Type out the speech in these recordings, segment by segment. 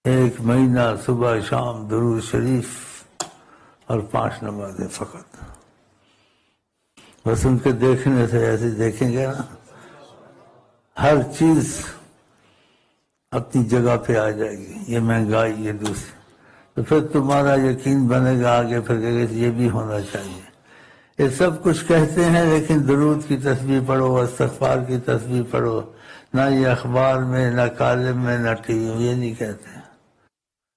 ایک مہینہ صبح شام درود شریف اور 5 نمازیں فقط. بس ان کے دیکھنے سے ایسے دیکھیں گے نا ہر چیز اپنی جگہ پہ آ جائے گی. یہ مہنگائی، یہ دوسری، تو پھر تمہارا یقین بنے گا آگے، پھر کہ یہ بھی ہونا چاہیے. یہ سب کچھ کہتے ہیں لیکن درود کی تسبیح پڑھو، استغفار کی تسبیح پڑھو. نہ یہ اخبار میں، نہ کالم میں، نہ ٹی وی میں یہ نہیں کہتے ہیں.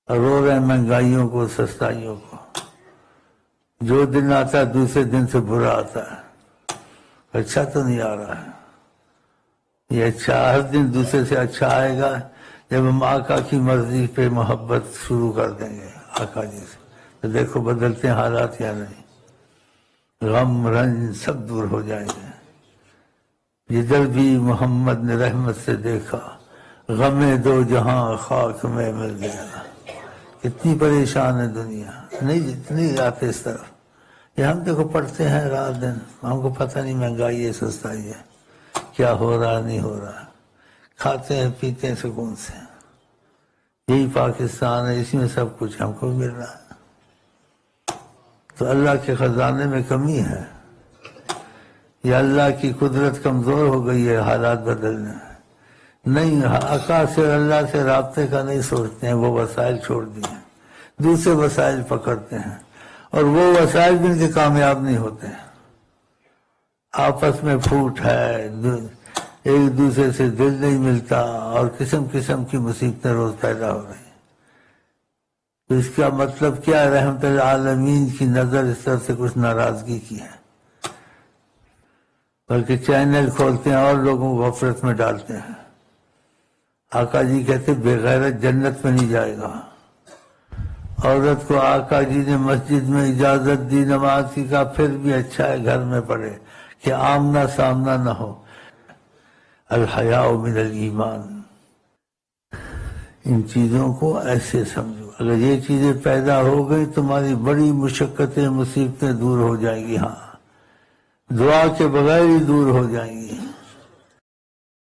اور رو رہے ہیں مہنگائیوں کو، سستائیوں کو. جو دن آتا ہے دوسرے دن سے برا آتا ہے. اچھا تو نہیں آ رہا ہے. یہ اچھا ہر دن دوسرے سے اچھا آئے گا جب ہم آقا کی مرضی پہ محبت شروع کر دیں گے آقا جی سے. تو دیکھو بدلتے ہیں حالات یا نہیں. غم رنج سب دور ہو جائیں گے. جدھر بھی محمد نے رحمت سے دیکھا، غم دو جہاں خاک میں مل گیا. کتنی پریشان ہے دنیا، نہیں آتے اس طرف. یہ ہم دیکھو پڑھتے ہیں رات دن، ہم کو پتہ نہیں مہنگائی ہے، سستائی ہے، کیا ہو رہا نہیں ہو رہا. کھاتے ہیں پیتے ہیں سکون سے. یہی پاکستان ہے، اس میں سب کچھ ہم کو مل رہا ہے. تو اللہ کے خزانے میں کمی ہے یا اللہ کی قدرت کمزور ہو گئی ہے حالات بدلنے میں؟ نہیں، آقا سے اللہ سے رابطے کا نہیں سوچتے ہیں. وہ وسائل چھوڑ دیے، دوسرے وسائل پکڑتے ہیں، اور وہ وسائل بھی ان کے کامیاب نہیں ہوتے ہیں. آپس میں پھوٹ ہے، ایک دوسرے سے دل نہیں ملتا، اور قسم قسم کی مصیبتیں روز پیدا ہو رہی ہیں. تو اس کا مطلب کیا ہے؟ رحمت العالمین کی نظر اس طرح سے کچھ ناراضگی کی ہے، بلکہ چینل کھولتے ہیں اور لوگوں کو غفلت میں ڈالتے ہیں. آقا جی کہتے بے غیرت جنت میں نہیں جائے گا. عورت کو آقا جی نے مسجد میں اجازت دی نماز کی، کا پھر بھی اچھا ہے گھر میں پڑھے کہ آمنا سامنا نہ ہو. الحیاء من الایمان. ان چیزوں کو ایسے سمجھو. اگر یہ چیزیں پیدا ہو گئی تمہاری بڑی مشقتیں مصیبتیں دور ہو جائیں گی. ہاں، دعا کے بغیر ہی دور ہو جائیں گی.